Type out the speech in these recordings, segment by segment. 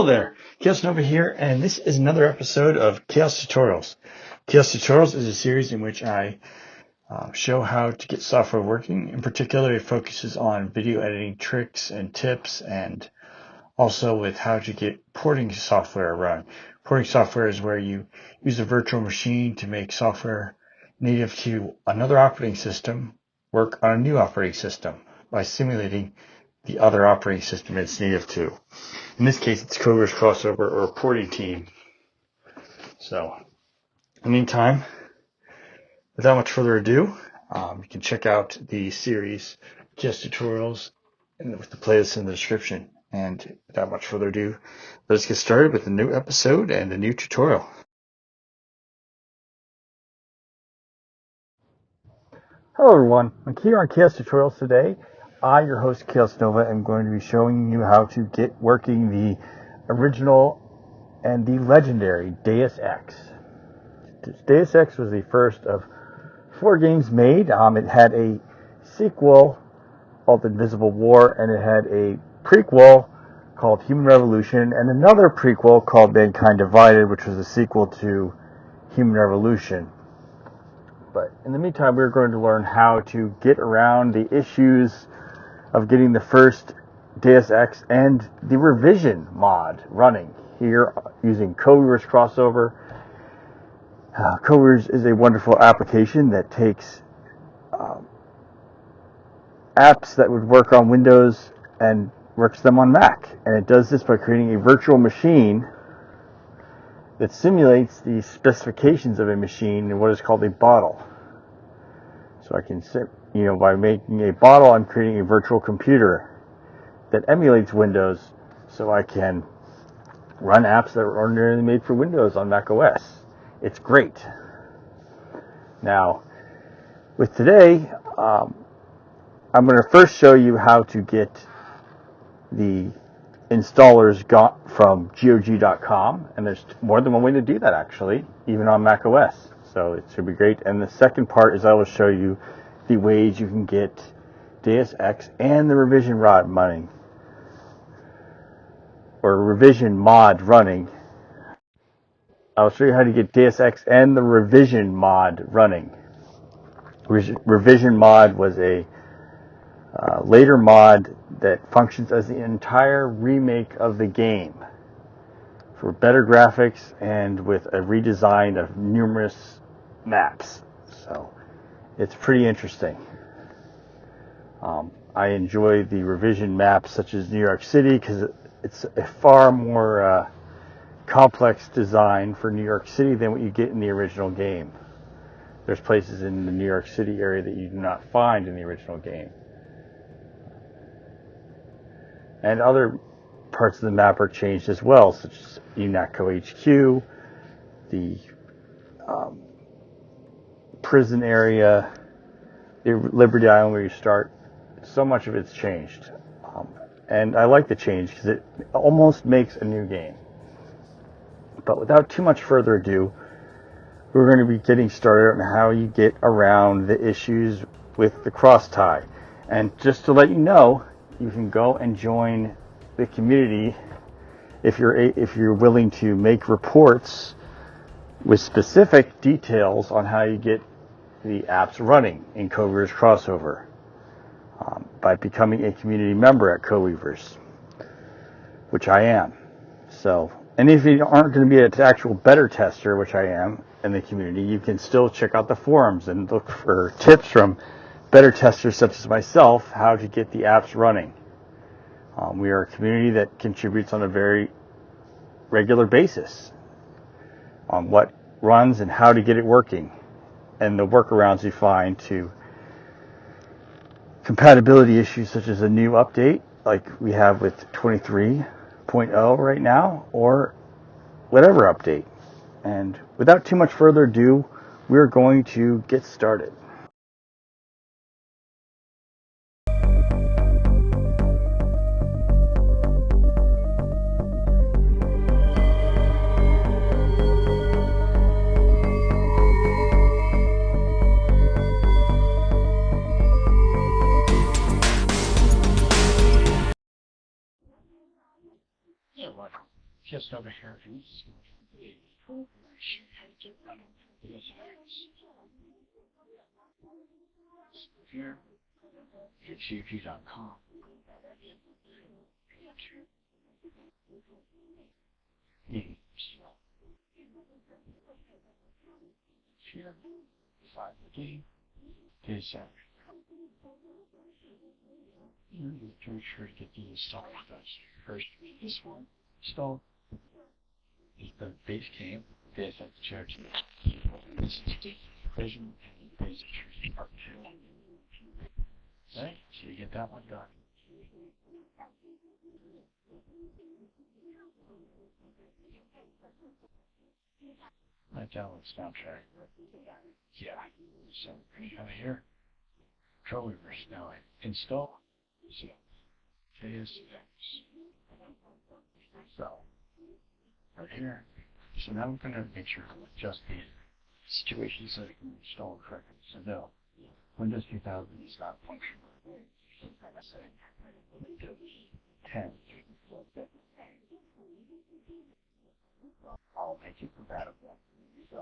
Hello there, Kaos Nova here, and this is another episode of Kaos Tutorials. Kaos Tutorials is a series in which I show how to get software working. In particular, it focuses on video editing tricks and tips, and also with how to get porting software run. Porting software is where you use a virtual machine to make software native to another operating system work on a new operating system by simulating the other operating system it's native to. In this case, it's Codeweavers Crossover or a porting team. So, in the meantime, without much further ado, you can check out the series Kaos Tutorials with the playlist in the description. And without much further ado, let's get started with a new episode and a new tutorial. Hello everyone, I'm here on Kaos Tutorials today. I, your host Kaos Nova, am going to be showing you how to get working the original and the legendary Deus Ex. Deus Ex was the first of 4 games made. It had a sequel called Invisible War, and it had a prequel called Human Revolution, and another prequel called Mankind Divided, which was a sequel to Human Revolution. But in the meantime, we're going to learn how to get around the issues of getting the first Deus Ex and the revision mod running here using Codeweavers Crossover. Codeweavers is a wonderful application that takes apps that would work on Windows and works them on Mac. And it does this by creating a virtual machine that simulates the specifications of a machine in what is called a bottle. So I can, by making a bottle, I'm creating a virtual computer that emulates Windows, so I can run apps that are ordinarily made for Windows on Mac OS. It's great. Now, with today, I'm going to first show you how to get the installers from GOG.com, and there's more than one way to do that actually, even on Mac OS. So it should be great. And the second part is I will show you the ways you can get Deus Ex and the revision mod running, or revision mod running. I'll show you how to get Deus Ex and the revision mod running. Revision mod was a later mod that functions as the entire remake of the game for better graphics and with a redesign of numerous maps. So it's pretty interesting. I enjoy the revision maps such as New York City because it's a far more complex design for New York City than what you get in the original game. There's places in the New York City area that you do not find in the original game. And other parts of the map are changed as well, such as UNATCO HQ, the prison area, the Liberty Island where you start. So much of it's changed. And I like the change because it almost makes a new game. But without too much further ado, we're going to be getting started on how you get around the issues with the cross tie. And just to let you know, you can go and join the community if you're willing to make reports with specific details on how you get the apps running in Codeweavers Crossover by becoming a community member at Codeweavers, which I am. So, and if you aren't going to be an actual beta tester, which I am in the community, you can still check out the forums and look for tips from beta testers such as myself, how to get the apps running. We are a community that contributes on a very regular basis on what runs and how to get it working, and the workarounds you find to compatibility issues such as a new update like we have with 23.0 right now, or whatever update. And without too much further ado, we're going to get started. just over here. Here, it's UG.com. Games. Here, find the game. Deus Ex. You need to make sure to get the install first. This one installed is the base game, Deus Ex GOTY. This is the version Deus Ex Part 2. Right? So you get that one done. My download soundtrack. Yeah. So out of here. Codeweavers now install. So Deus Ex. So right here. So now I'm gonna make sure to adjust the situation so it can install correctly. So no. Windows 2000 is not functional. I say Windows 10. I'll make it compatible. So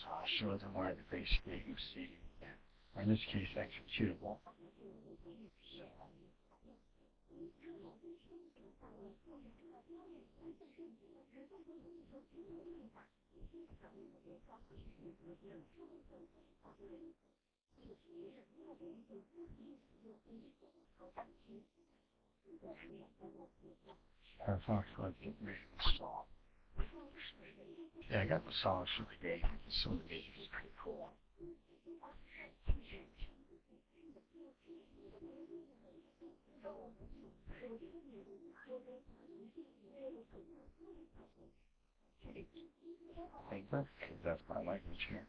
I'll show them where the base game C, or in this case executable. Firefox, let's get ready to install. Yeah, I got the songs for the game. Some of the music is pretty cool. English, because that's my language here.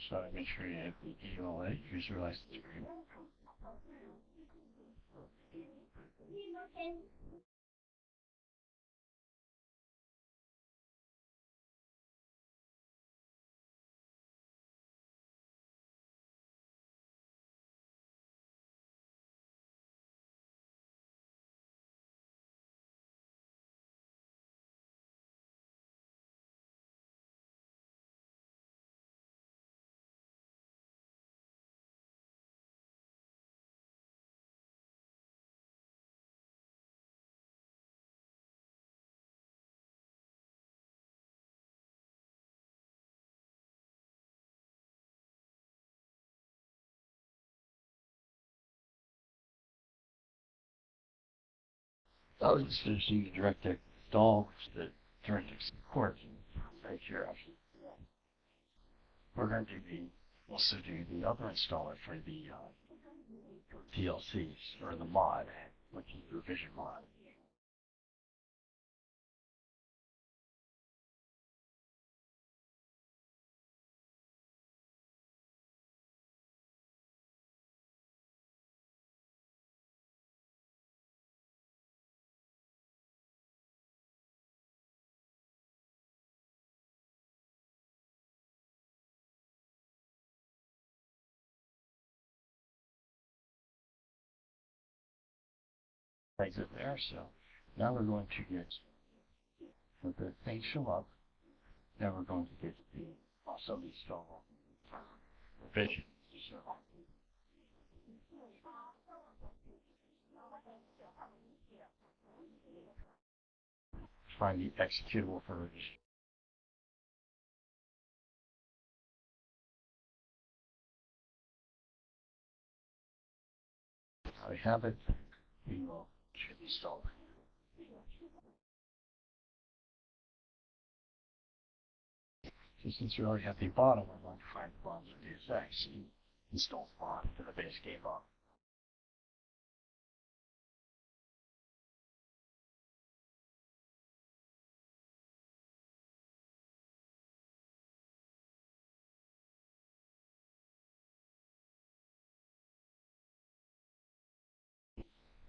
So make sure you have the EULA, user license agreement. Oh, it's just the DirectX install, which the DirectX support right here. We're going to also do the other installer for the DLCs, or the mod, which is the revision mod. Exit there, so now we're going to get, with the things show up, now we're going to get the also install revision. So find the executable for revision. I have it. We will install it. So since we already have the bottom, we're going to find the bottom of Deus Ex and install the bottom to the base game bottom.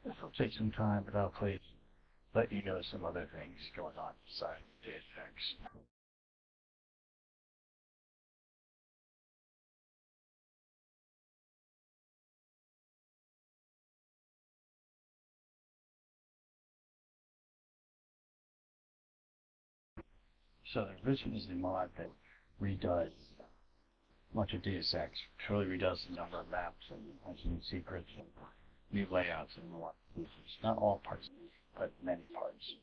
This will take some time, but I'll please let you know some other things going on inside Deus Ex. So the Vision is the mod that redoes much of Deus Ex. Truly redoes the number of maps and has new secrets and new layouts and a lot of pieces. Not all parts, but many parts.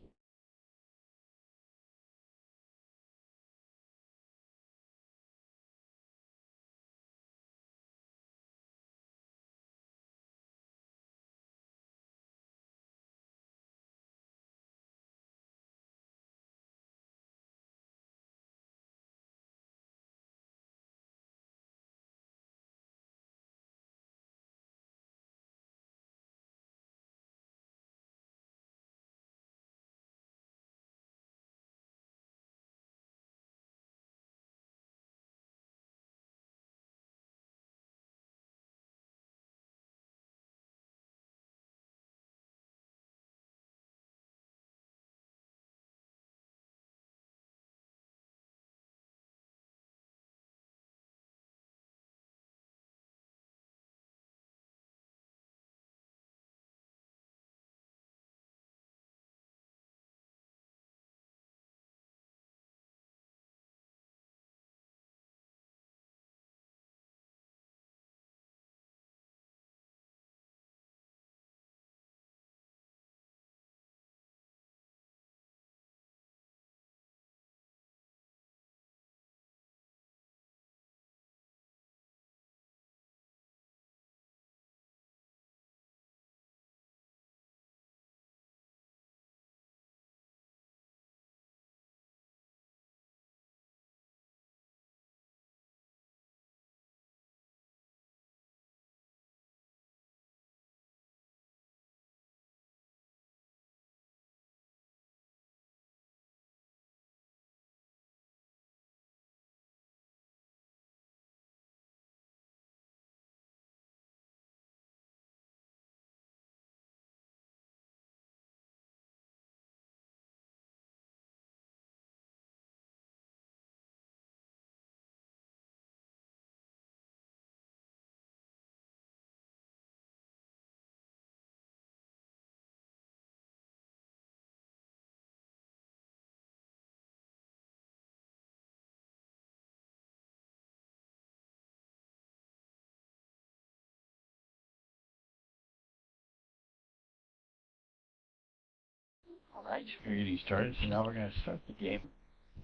Alright, we're getting started, so now we're going to start the game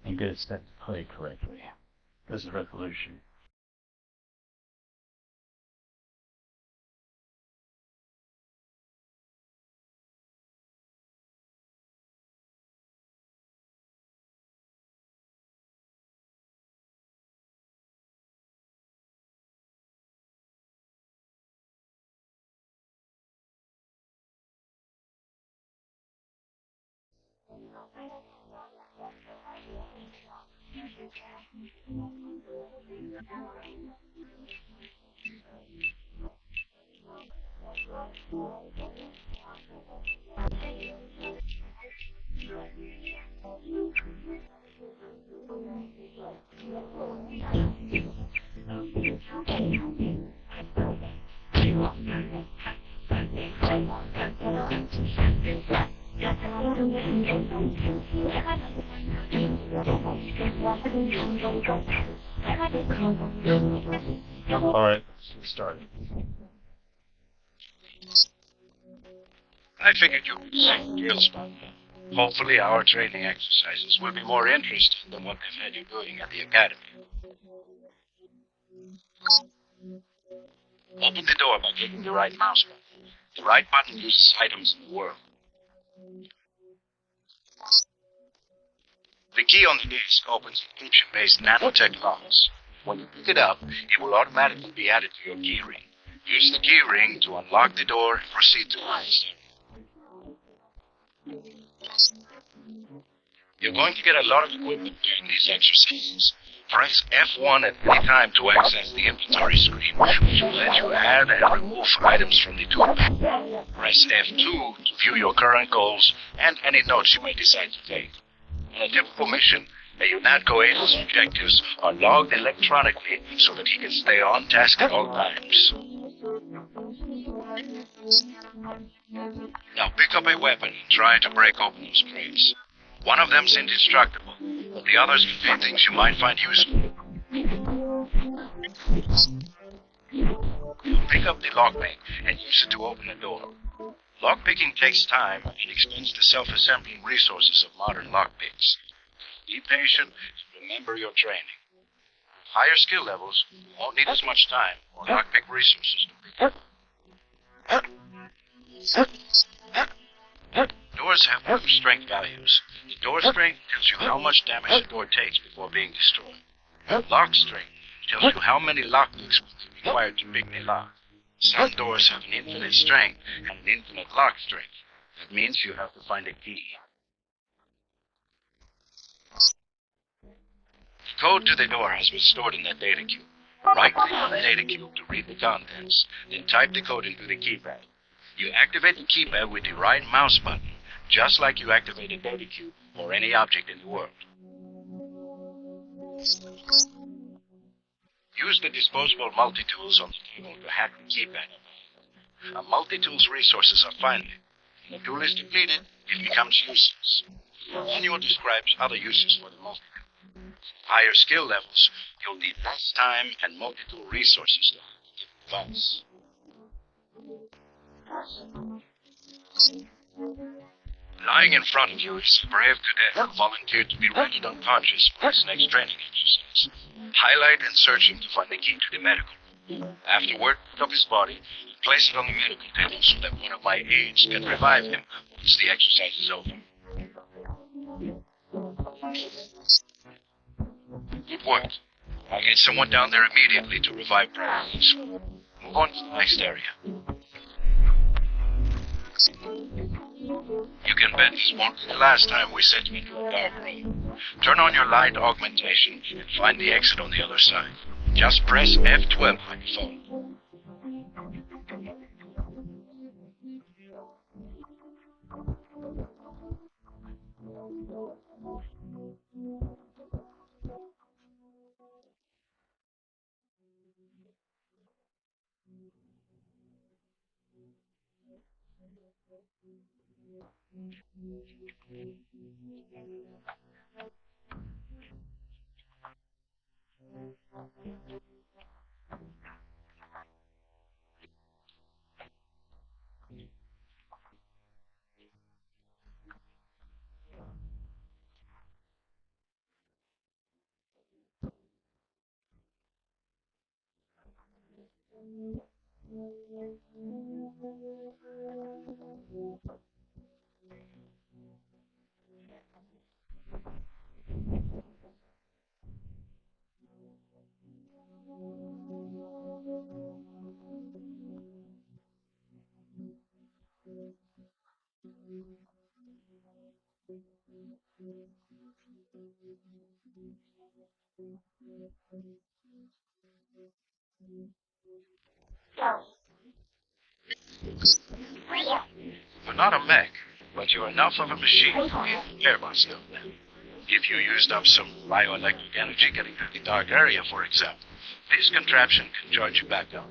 and get it set to play correctly. This is resolution. Alright, let's get started. I figured you would sing real spot. Hopefully our training exercises will be more interesting than what they've had you doing at the academy. Open the door by clicking the right mouse button. The right button uses items in the world. The key on the desk opens encryption-based nanotech locks. When you pick it up, it will automatically be added to your key ring. Use the key ring to unlock the door and proceed to the You're going to get a lot of equipment during these exercises. Press F1 at any time to access the inventory screen, which will let you add and remove items from the toolbar. Press F2 to view your current goals and any notes you may decide to take. On a typical mission, a UNATCO agent's objectives are logged electronically so that he can stay on task at all times. Now pick up a weapon and try to break open those crates. One of them's indestructible. but the others contain things you might find useful. Pick up the lockpick and use it to open a door. Lockpicking takes time and expends the self-assembling resources of modern lockpicks. Be patient and remember your training. Higher skill levels won't need as much time or lockpick resources to pick up. Doors have different strength values. The door strength tells you how much damage the door takes before being destroyed. Lock strength tells you how many lockpicks will be required to pick the lock. Some doors have an infinite strength and an infinite lock strength. That means you have to find a key. The code to the door has been stored in that data cube. Right-click on the data cube to read the contents, then type the code into the keypad. You activate the keypad with the right mouse button, just like you activate a data cube or any object in the world. Use the disposable multi-tools on the table to hack the keypad. A multi-tool's resources are finite. When a tool is depleted, it becomes useless. The manual describes other uses for the multi-tool. Higher skill levels, you'll need less time and multi-tool resources to give advice. Lying in front of you is a brave cadet who volunteered to be rendered unconscious for his next training exercise. Highlight and search him to find the key to the medical room. Afterward, pick up his body and place it on the medical table so that one of my aides can revive him once the exercise is over. Good work. I'll get someone down there immediately to revive Brian. Move on to the next area. You can bet this won't be the last time we set you into a dark room. Turn on your light augmentation and find the exit on the other side. Just press F12 on your phone. You're not a mech, but you're enough of a machine to be repair myself now. If you used up some bioelectric energy getting to the dark area, for example, this contraption can charge you back up.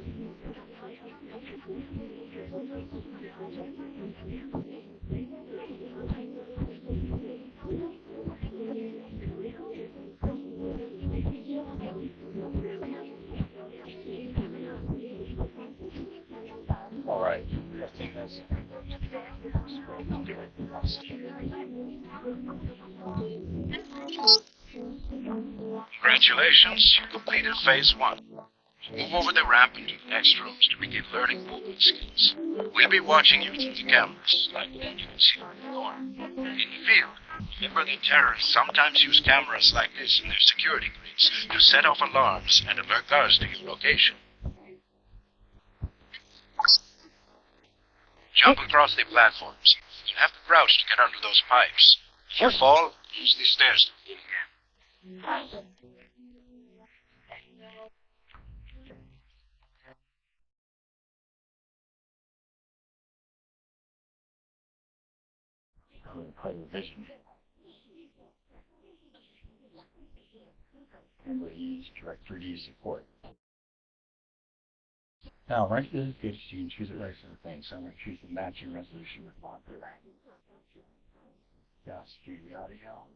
Alright, I think that's... Congratulations, you completed phase 1. Move over the ramp into the next rooms to begin learning movement skills. We'll be watching you through the cameras, like the one you can see in the corner. In the field, remember that terrorists sometimes use cameras like this in their security grids to set off alarms and alert guards to your location. Jump across the platforms. You'll have to crouch to get under those pipes. If you fall, use the stairs to begin again. Play with vision. And we use direct 3D support. Now, right to the pitch, you can choose it right from the thing, so I'm going to choose the matching resolution with monitor. Kaos Audio.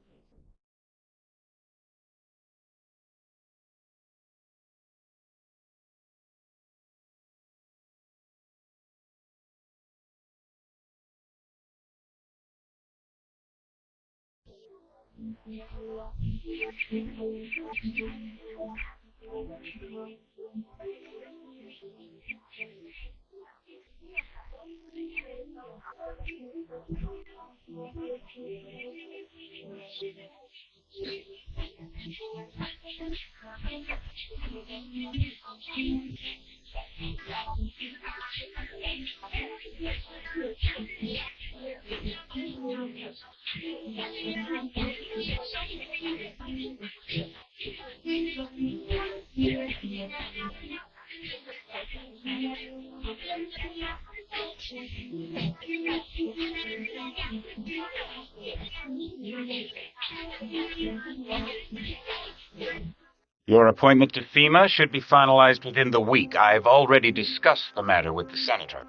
Your appointment to FEMA should be finalized within the week. I've already discussed the matter with the senator.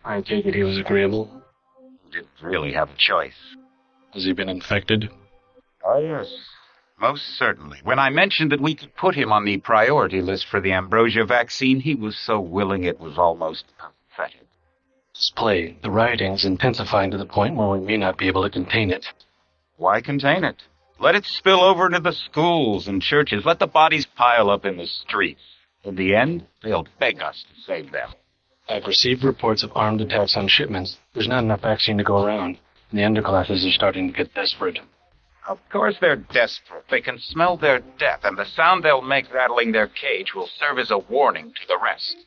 I take it he was agreeable. Didn't really have a choice. Has he been infected? Oh, yes. Most certainly. When I mentioned that we could put him on the priority list for the ambrosia vaccine, he was so willing it was almost pathetic. This plague, the rioting is intensifying to the point where we may not be able to contain it. Why contain it? Let it spill over into the schools and churches. Let the bodies pile up in the streets. In the end, they'll beg us to save them. I've received reports of armed attacks on shipments. There's not enough vaccine to go around, and the underclasses are starting to get desperate. Of course they're desperate. They can smell their death, and the sound they'll make rattling their cage will serve as a warning to the rest.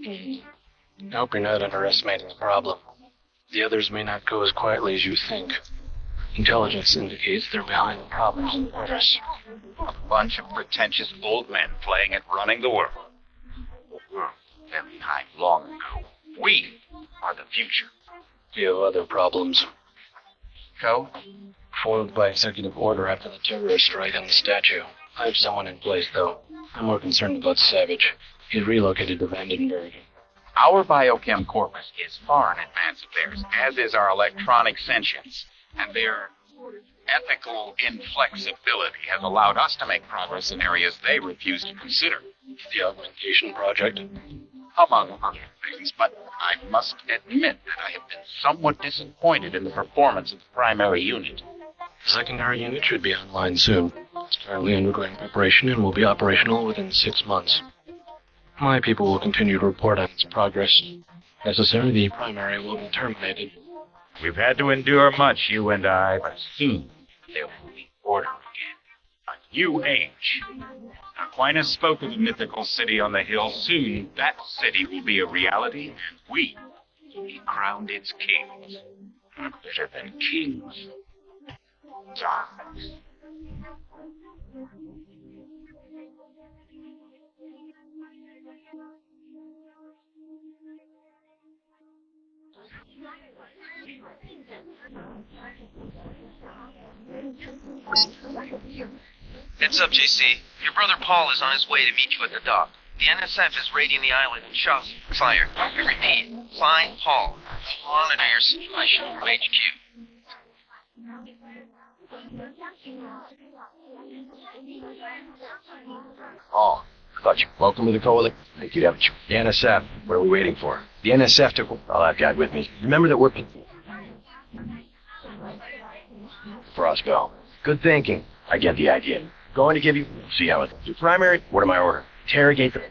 I hope you're not underestimating the problem. The others may not go as quietly as you think. Intelligence indicates they're behind the problems in Paris. A bunch of pretentious old men playing at running the world. The world they're behind long ago. We are the future. We have other problems. Co? Foiled by executive order after the terrorist strike on the statue. I have someone in place, though. I'm more concerned about Savage. He's relocated to Vandenberg. Our biochem corpus is far in advance of theirs, as is our electronic sentience. And their ethical inflexibility has allowed us to make progress in areas they refuse to consider. The augmentation project? Among other things, but I must admit that I have been somewhat disappointed in the performance of the primary unit. The secondary unit should be online soon. It's currently undergoing preparation and will be operational within 6 months. My people will continue to report on its progress. Necessarily, the primary will be terminated. We've had to endure much, you and I, but soon there will be order again. A new age. Aquinas spoke of the mythical city on the hill. Soon, that city will be a reality, and we will be crowned its kings. Better than kings. Gods. Heads up, JC. Your brother Paul is on his way to meet you at the dock. The NSF is raiding the island and shots fired. I repeat, find Paul. Monitor your situation from HQ. Oh, thought you. Welcome to the coalition. Thank you, haven't you? The NSF. What are we waiting for? The NSF took all that guy with me. Remember that we're Frosco. Good thinking. I get the idea. Going to give you. See how it's your primary. What am I ordering? Interrogate them.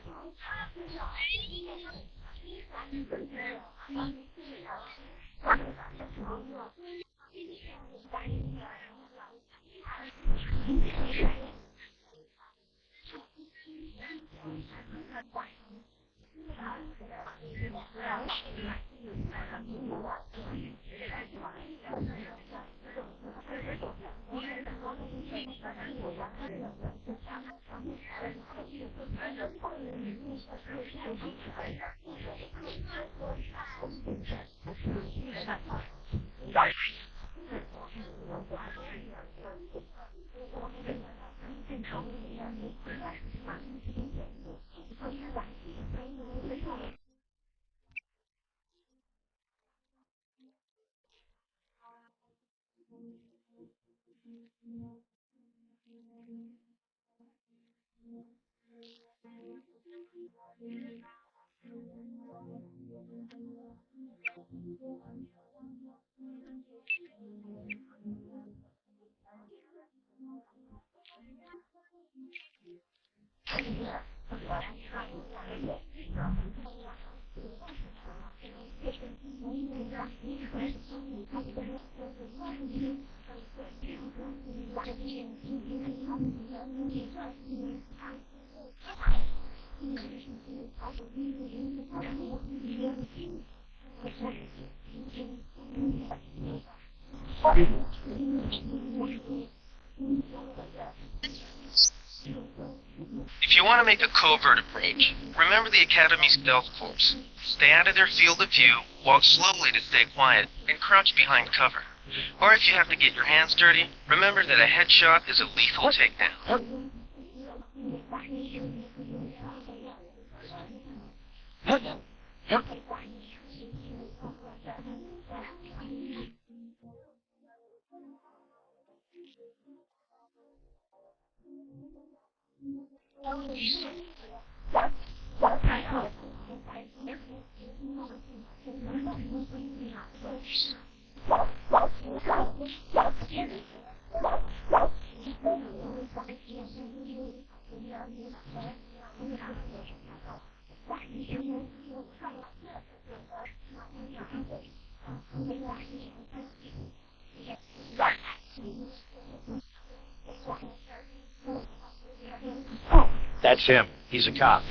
If you want to make a covert approach, remember the Academy's stealth course. Stay out of their field of view, walk slowly to stay quiet, and crouch behind cover. Or if you have to get your hands dirty, remember that a headshot is a lethal takedown. That's him. He's a cop.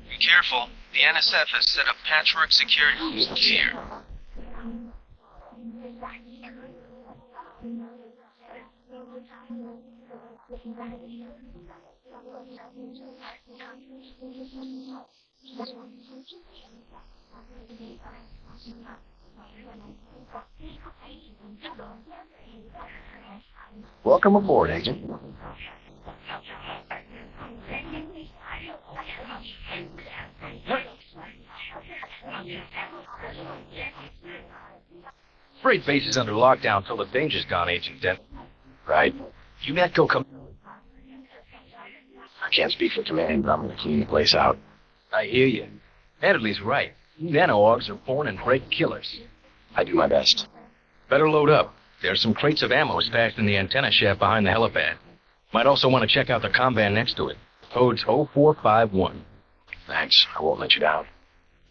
Be careful, the NSF has set up patchwork security here. Welcome aboard, Agent. Freight base is under lockdown till the danger's gone, Agent Dent. Right. You not go come... I can't speak for command, but I'm gonna clean the place out. I hear you. Handley's right. You nano-augs are born and bred killers. I do my best. Better load up. There's some crates of ammo stashed in the antenna shaft behind the helipad. Might also want to check out the comm van next to it. Code's 0451. Thanks. I won't let you down.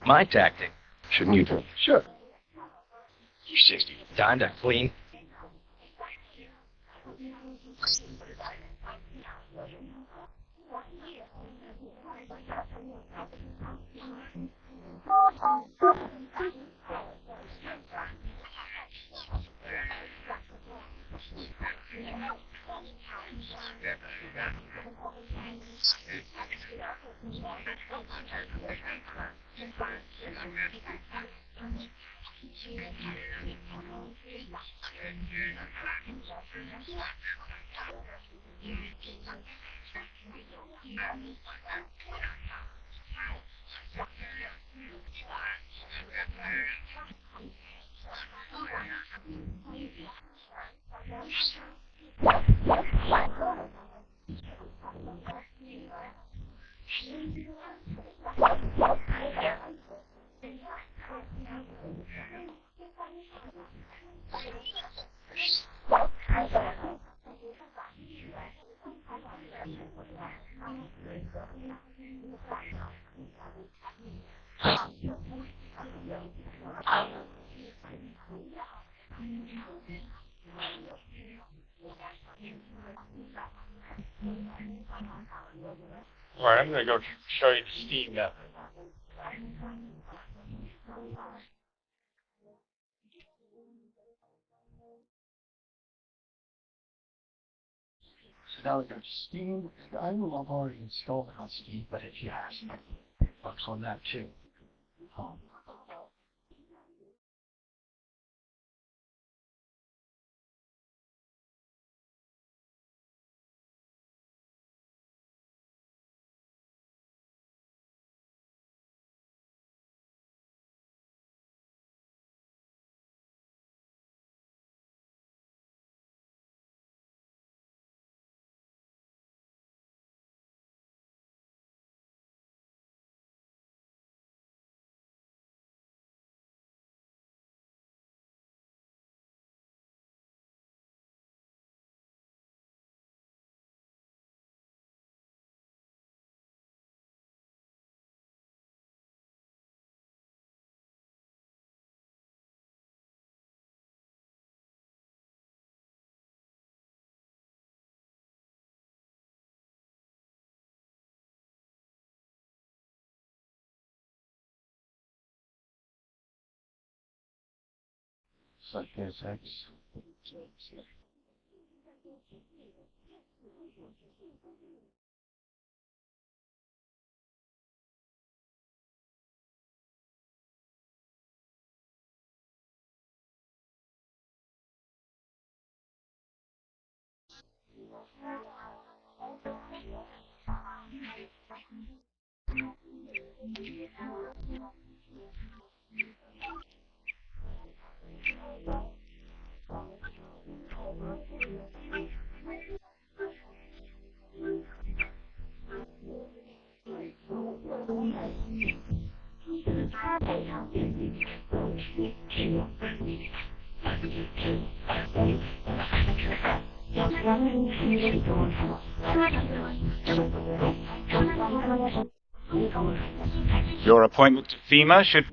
My tactic. Shouldn't you do? Sure. You 60. Time to clean. Alright, I'm gonna go show you the Steam method. So now we go to Steam. I will have already installed it on Steam, but if you have bucks on that too. So Deus Ex. Your appointment to FEMA should...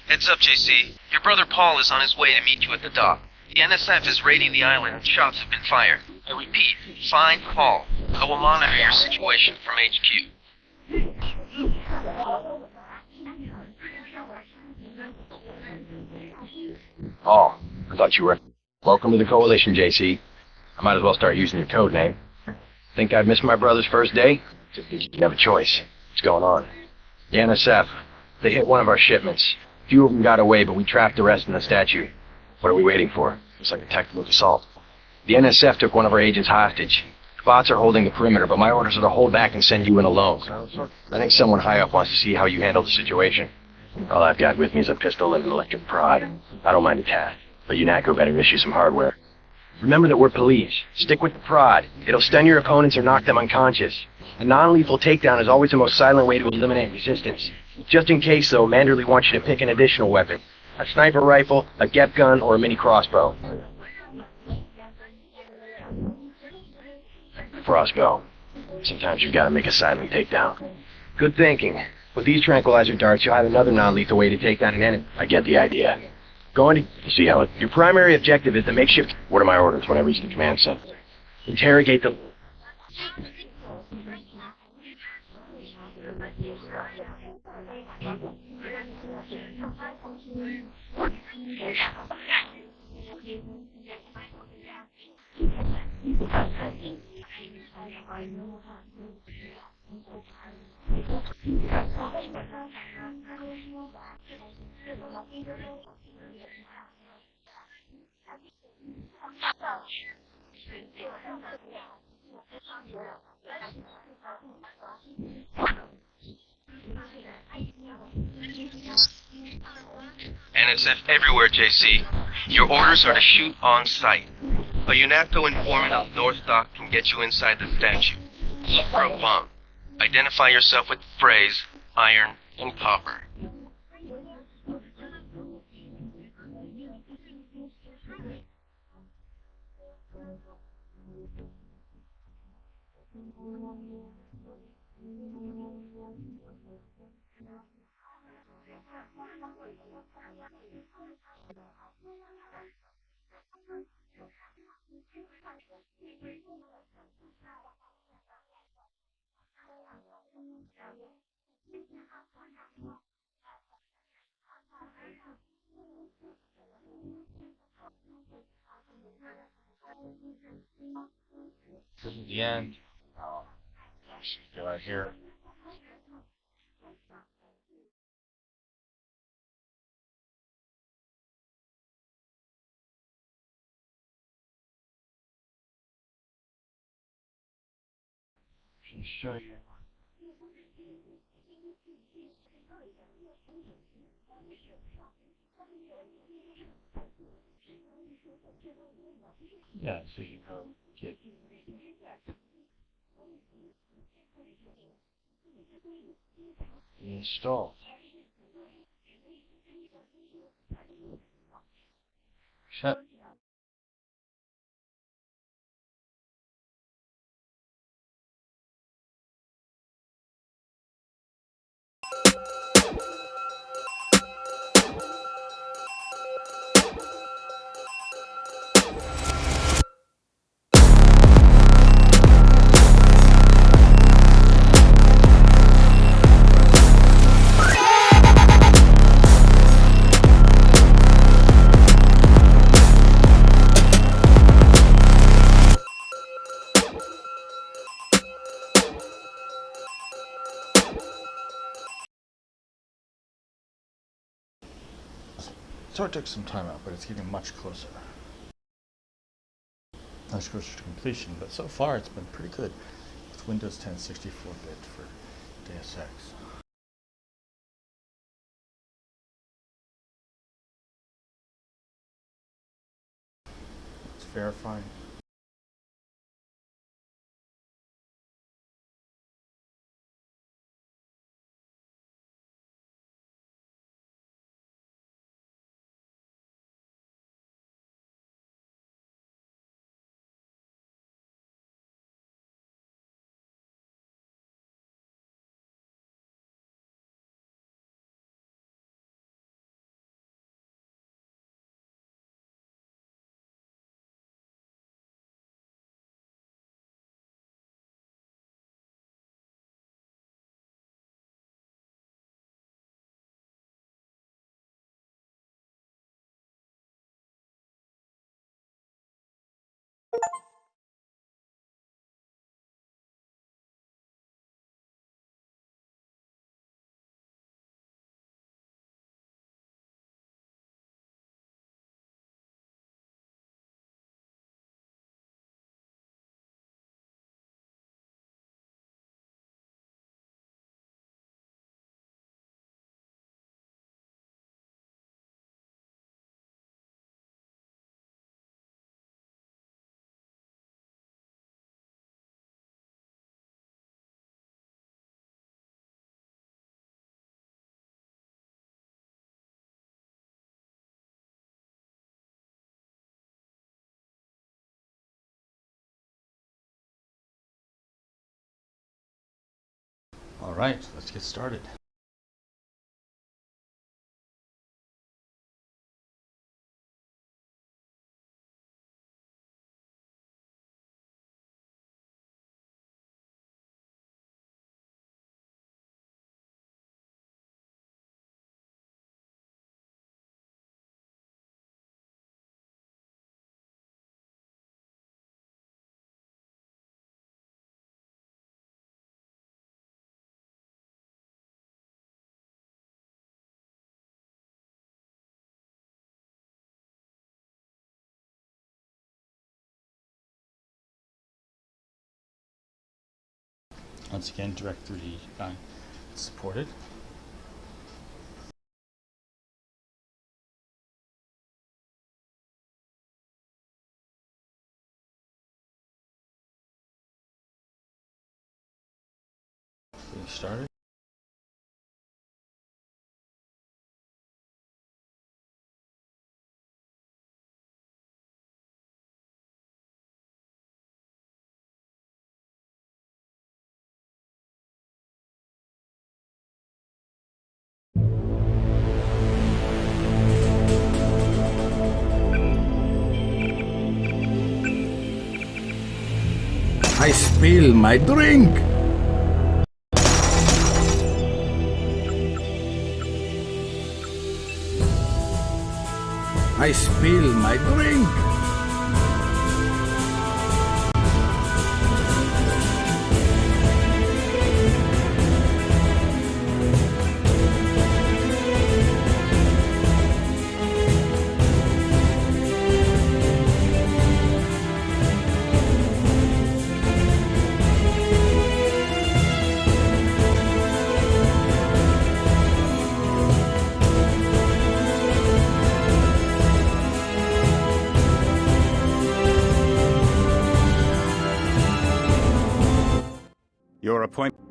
Heads up, JC. Your brother Paul is on his way to meet you at the dock. The NSF is raiding the island and shots have been fired. I repeat, find Paul. I will monitor your situation from HQ. Oh, I thought you were... Welcome to the Coalition, JC. I might as well start using your code name. Think I'd miss my brother's first day? Just think you have a choice. What's going on? The NSF. They hit one of our shipments. A few of them got away, but we trapped the rest in the statue. What are we waiting for? It's like a technical assault. The NSF took one of our agents hostage. The bots are holding the perimeter, but my orders are to hold back and send you in alone. I think someone high up wants to see how you handle the situation. All I've got with me is a pistol and an electric prod. I don't mind a task, but you NACO better issue some hardware. Remember that we're police. Stick with the prod. It'll stun your opponents or knock them unconscious. A non-lethal takedown is always the most silent way to eliminate resistance. Just in case, though, Manderley wants you to pick an additional weapon. A sniper rifle, a GEP gun, or a mini crossbow. Frostgo. Sometimes you've got to make a silent takedown. Good thinking. With these tranquilizer darts, you'll have another non-lethal way to take down an enemy. I get the idea. Going to see how it... Your primary objective is the makeshift... What are my orders when I reach the command center? Interrogate the... NSF everywhere, JC. Your orders are to shoot on sight. A UNATCO informant on North Dock can get you inside the statue. Look for a bomb. Identify yourself with the phrase, iron and copper. This is the end. Oh, should go out here. Should show you. Yeah, so you go get installed. Shut. So it took some time out, but it's getting much closer. Much closer to completion, but so far it's been pretty good with Windows 10 64-bit for Deus Ex. It's verifying. All right, let's get started. Once again, Directory supported. Getting started. I spill my drink. I spill my drink. Your appointment.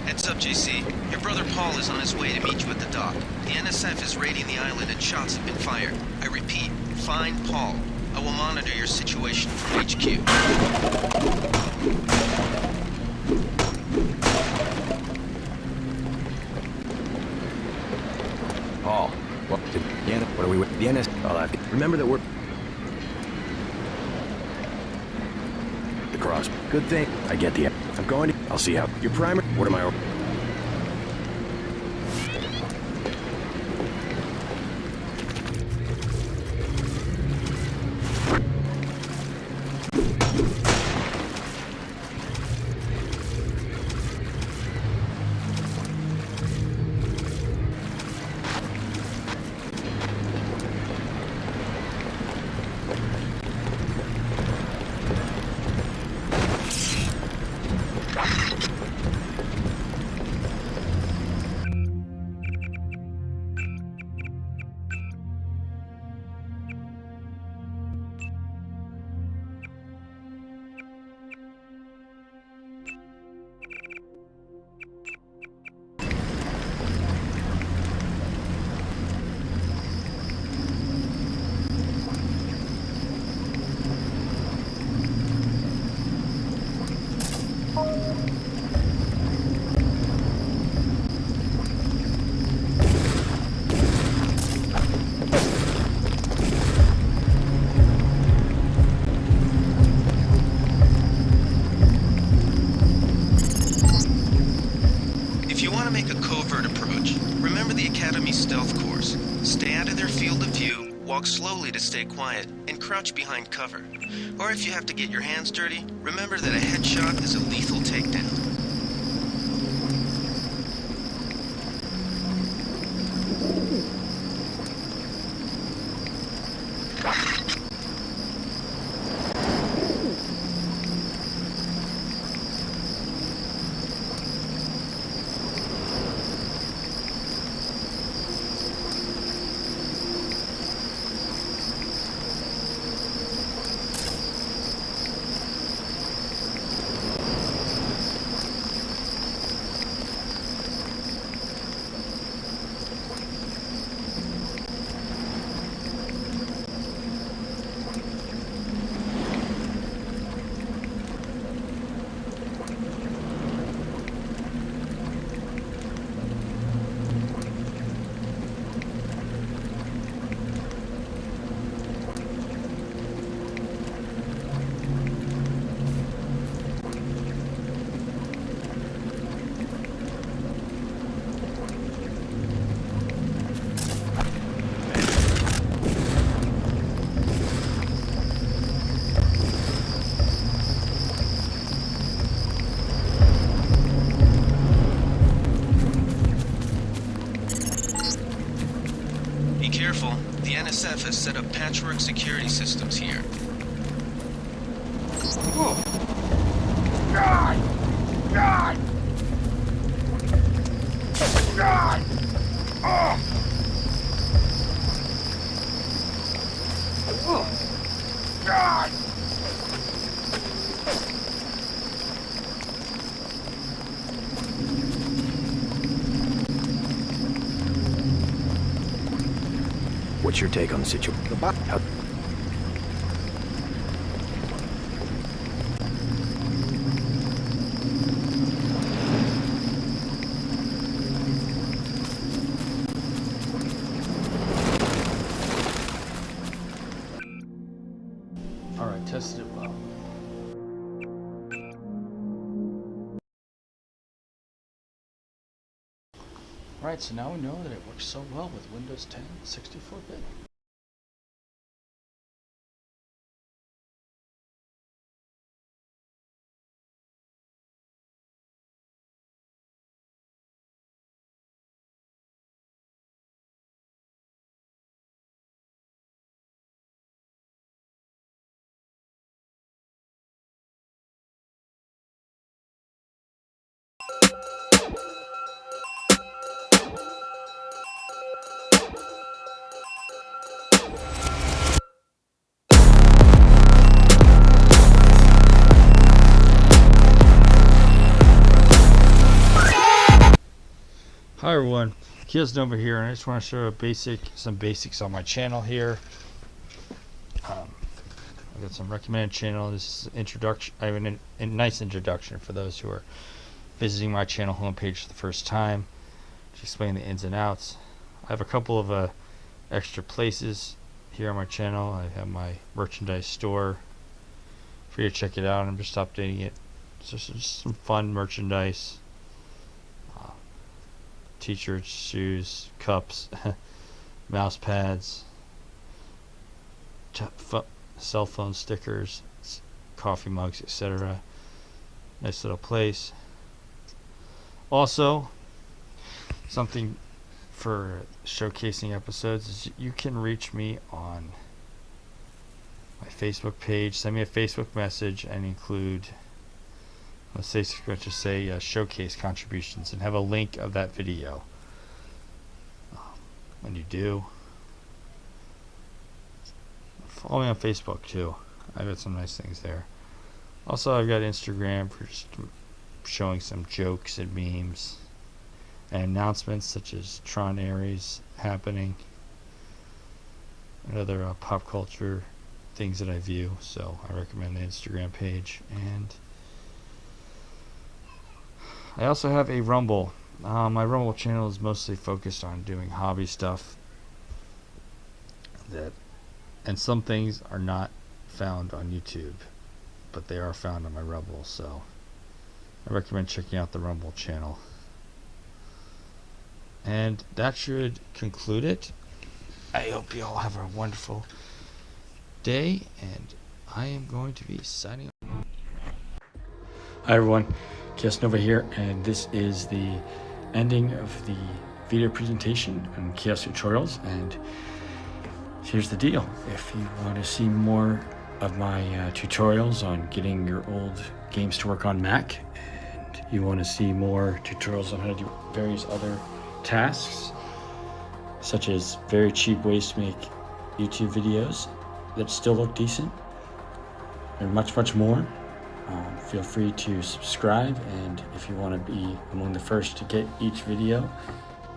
Heads up, JC. Your brother Paul is on his way to meet you at the dock. The NSF is raiding the island and shots have been fired. I repeat, find Paul. I will monitor your situation from HQ. Paul, what are we with? The NS. Remember that we're the cross. Good thing. I get the. I'm going to. I'll see how. Your primer. What am I? Walk slowly to stay quiet, and crouch behind cover. Or if you have to get your hands dirty, remember that a headshot is a lethal takedown. NSF has set up patchwork security systems here. Oh. God! God! God! Oh! Oh! God! What's your take on the situation? How tested it well. Right, so now we know that it works so well with Windows 10 64-bit. Hi everyone, Kaos Nova here, and I just want to show some basics on my channel here. I've got some recommended channel. This is introduction. I have a nice introduction for those who are visiting my channel homepage for the first time. Just explain the ins and outs. I have a couple of extra places here on my channel. I have my merchandise store for you to check it out. I'm just updating it. So just some fun merchandise. T-shirts, shoes, cups, mouse pads, cell phone stickers, coffee mugs, etc. Nice little place. Also, something for showcasing episodes is you can reach me on my Facebook page. Send me a Facebook message and include, let's just say showcase contributions, and have a link of that video. When you do, follow me on Facebook too. I've got some nice things there. Also, I've got Instagram for just showing some jokes and memes and announcements such as Tron Ares happening and other pop culture things that I view. So I recommend the Instagram page. And I also have a Rumble. My Rumble channel is mostly focused on doing hobby stuff, and some things are not found on YouTube, but they are found on my Rumble, so I recommend checking out the Rumble channel. And that should conclude it. I hope you all have a wonderful day, and I am going to be signing off. Hi everyone, Kaos Nova here, and this is the ending of the video presentation on Kaos Tutorials. And here's the deal: if you want to see more of my tutorials on getting your old games to work on Mac, and you want to see more tutorials on how to do various other tasks, such as very cheap ways to make YouTube videos that still look decent, and much more, feel free to subscribe. And if you want to be among the first to get each video,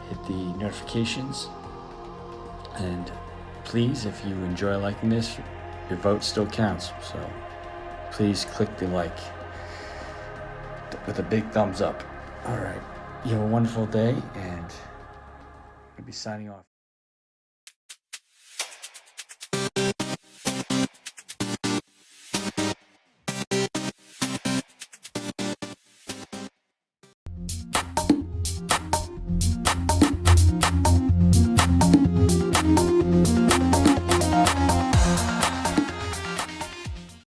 hit the notifications. And please, if you enjoy liking this, your vote still counts, so please click the like with a big thumbs up. Alright, you have a wonderful day, and I'll be signing off.